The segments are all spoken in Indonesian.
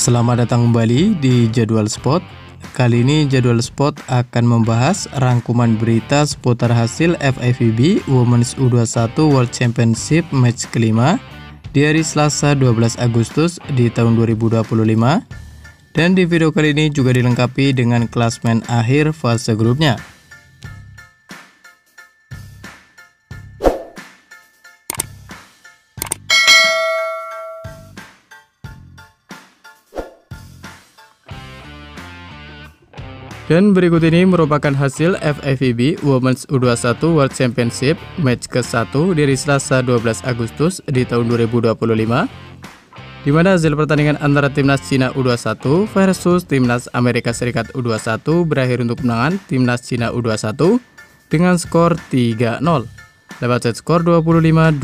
Selamat datang kembali di Jadwal Sport. Kali ini Jadwal Sport akan membahas rangkuman berita seputar hasil FIVB Women's U21 World Championship match kelima di hari Selasa 12 Agustus di tahun 2025. Dan di video kali ini juga dilengkapi dengan klasmen akhir fase grupnya. Dan berikut ini merupakan hasil FIVB Women's U21 World Championship match ke-1 di hari Selasa 12 Agustus di tahun 2025, di mana hasil pertandingan antara timnas Cina U21 versus timnas Amerika Serikat U21 berakhir untuk kemenangan timnas Cina U21 dengan skor 3-0 lewat set skor 25-20,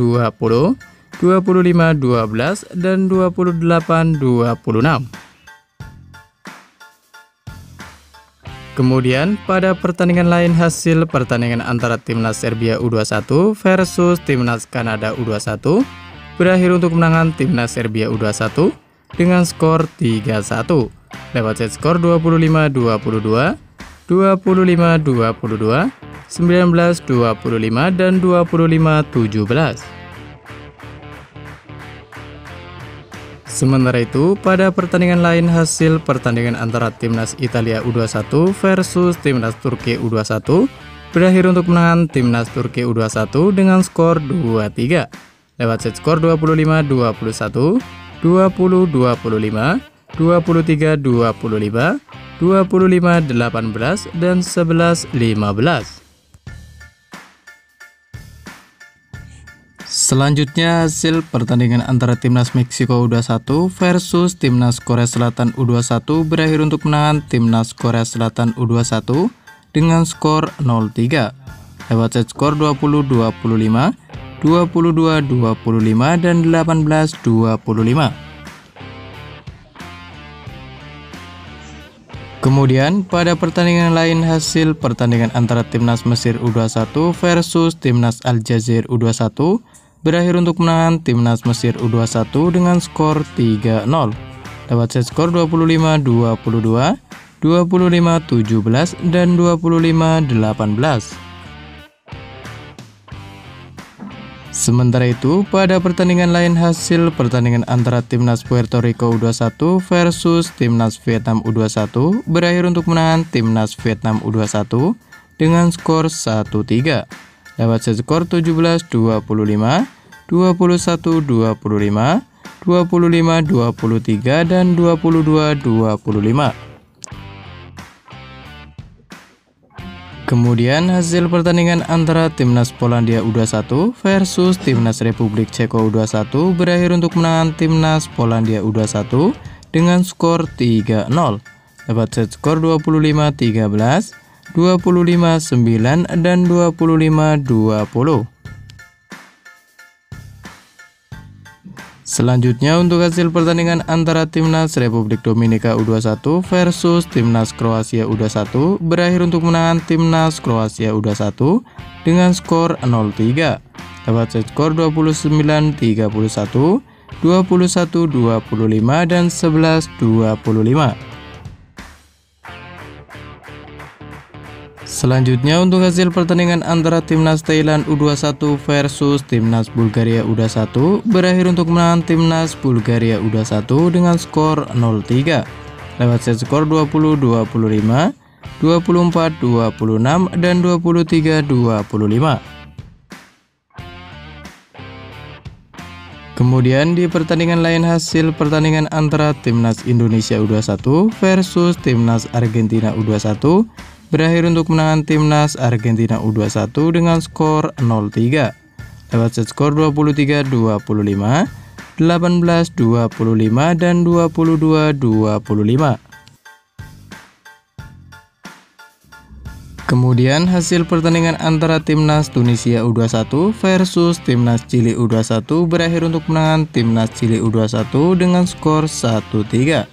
25-12, dan 28-26. Kemudian pada pertandingan lain hasil pertandingan antara timnas Serbia U21 versus timnas Kanada U21 berakhir untuk kemenangan timnas Serbia U21 dengan skor 3-1 lewat set skor 25-22, 25-22, 19-25, dan 25-17. Sementara itu, pada pertandingan lain hasil pertandingan antara timnas Italia U21 versus timnas Turki U21 berakhir untuk kemenangan timnas Turki U21 dengan skor 2-3 lewat set skor 25-21, 20-25, 23-25, 25-18, dan 11-15. Selanjutnya hasil pertandingan antara timnas Meksiko U21 versus timnas Korea Selatan U21 berakhir untuk kemenangan timnas Korea Selatan U21 dengan skor 0-3 lewat set skor 20-25, 22-25, dan 18-25. Kemudian pada pertandingan lain hasil pertandingan antara timnas Mesir U21 versus timnas Aljazair U21 berakhir untuk kemenangan timnas Mesir U21 dengan skor 3-0 lewat set skor 25-22, 25-17, dan 25-18. Sementara itu, pada pertandingan lain hasil pertandingan antara timnas Puerto Rico U21 versus timnas Vietnam U21 berakhir untuk kemenangan timnas Vietnam U21 dengan skor 1-3 lewat set skor 17-25, 21-25, 25-23, dan 22-25. Kemudian hasil pertandingan antara timnas Polandia U21 versus timnas Republik Ceko U21 berakhir untuk kemenangan timnas Polandia U21 dengan skor 3-0 lewat set skor 25-13, 25-9, dan 25-20. Selanjutnya untuk hasil pertandingan antara timnas Republik Dominika U21 versus timnas Kroasia U21 berakhir untuk kemenangan timnas Kroasia U21 dengan skor 0-3 lewat set skor 29-31, 21-25, dan 11-25. Selanjutnya untuk hasil pertandingan antara timnas Thailand U21 versus timnas Bulgaria U21 berakhir untuk kemenangan timnas Bulgaria U21 dengan skor 0-3 lewat set skor 20-25, 24-26, dan 23-25. Kemudian di pertandingan lain hasil pertandingan antara timnas Indonesia U21 versus timnas Argentina U21 berakhir untuk kemenangan timnas Argentina U21 dengan skor 0-3 lewat set skor 23-25, 18-25, dan 22-25. Kemudian hasil pertandingan antara timnas Tunisia U21 versus timnas Chili U21 berakhir untuk kemenangan timnas Chili U21 dengan skor 1-3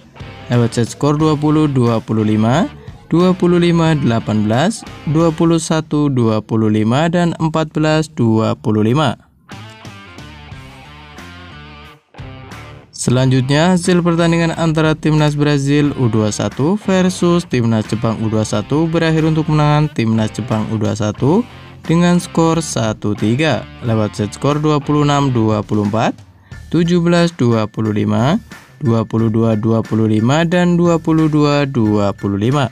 lewat set skor 20-25, 25-18, 21-25, dan 14-25. Selanjutnya, hasil pertandingan antara Timnas Brazil U21 versus Timnas Jepang U21 berakhir untuk kemenangan Timnas Jepang U21 dengan skor 1-3 lewat set skor 26-24, 17-25, 22-25, dan 22-25.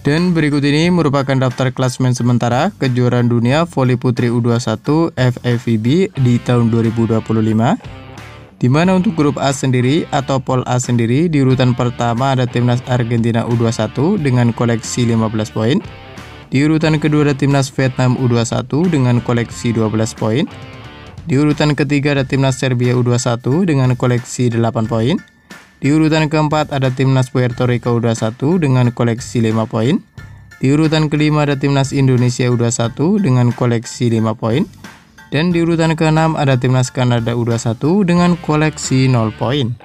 Dan berikut ini merupakan daftar klasemen sementara kejuaraan dunia voli putri U21 FIVB di tahun 2025, di mana untuk grup A sendiri atau Pool A sendiri di urutan pertama ada Timnas Argentina U21 dengan koleksi 15 poin, di urutan kedua ada Timnas Vietnam U21 dengan koleksi 12 poin, di urutan ketiga ada Timnas Serbia U21 dengan koleksi 8 poin, di urutan keempat ada Timnas Puerto Rico U21 dengan koleksi 5 poin. Di urutan kelima ada Timnas Indonesia U21 dengan koleksi 5 poin. Dan di urutan keenam ada Timnas Kanada U21 dengan koleksi 0 poin.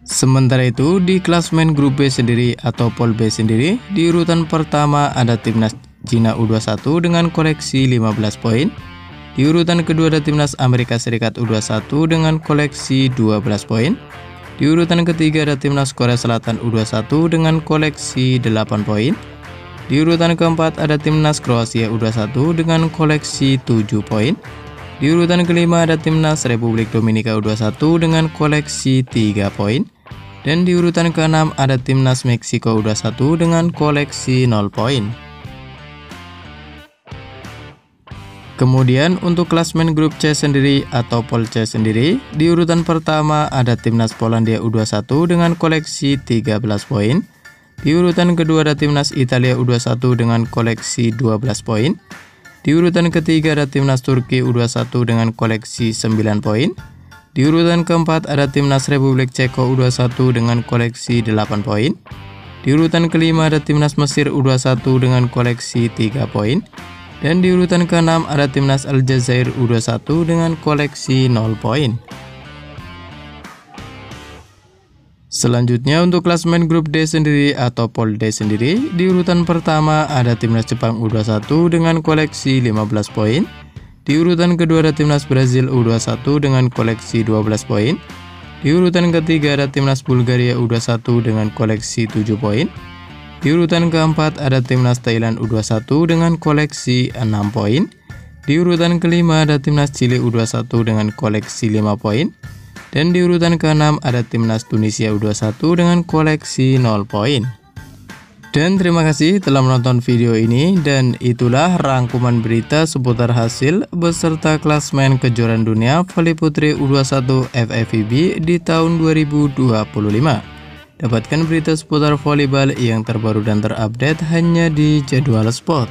Sementara itu di klasemen grup B sendiri atau Pool B sendiri, di urutan pertama ada Timnas Cina U21 dengan koleksi 15 poin. Di urutan kedua ada Timnas Amerika Serikat U21 dengan koleksi 12 poin. Di urutan ketiga ada Timnas Korea Selatan U21 dengan koleksi 8 poin. Di urutan keempat ada Timnas Kroasia U21 dengan koleksi 7 poin. Di urutan kelima ada Timnas Republik Dominika U21 dengan koleksi 3 poin. Dan di urutan keenam ada Timnas Meksiko U21 dengan koleksi 0 poin. Kemudian untuk klasemen grup C sendiri atau Pool C sendiri, di urutan pertama ada Timnas Polandia U21 dengan koleksi 13 poin. Di urutan kedua ada Timnas Italia U21 dengan koleksi 12 poin. Di urutan ketiga ada Timnas Turki U21 dengan koleksi 9 poin. Di urutan keempat ada Timnas Republik Ceko U21 dengan koleksi 8 poin. Di urutan kelima ada Timnas Mesir U21 dengan koleksi 3 poin. Dan di urutan ke-6 ada Timnas Aljazair U21 dengan koleksi 0 poin. Selanjutnya untuk klasemen grup D sendiri atau Pool D sendiri, di urutan pertama ada Timnas Jepang U21 dengan koleksi 15 poin. Di urutan kedua ada Timnas Brazil U21 dengan koleksi 12 poin. Di urutan ketiga ada Timnas Bulgaria U21 dengan koleksi 7 poin. Di urutan keempat ada Timnas Thailand U21 dengan koleksi 6 poin. Di urutan kelima ada Timnas Chili U21 dengan koleksi 5 poin. Dan di urutan keenam ada Timnas Tunisia U21 dengan koleksi 0 poin. Dan terima kasih telah menonton video ini, dan itulah rangkuman berita seputar hasil beserta klasemen kejuaraan dunia voli putri U21 FIVB di tahun 2025. Dapatkan berita seputar volleyball yang terbaru dan terupdate hanya di Jadwal Sport.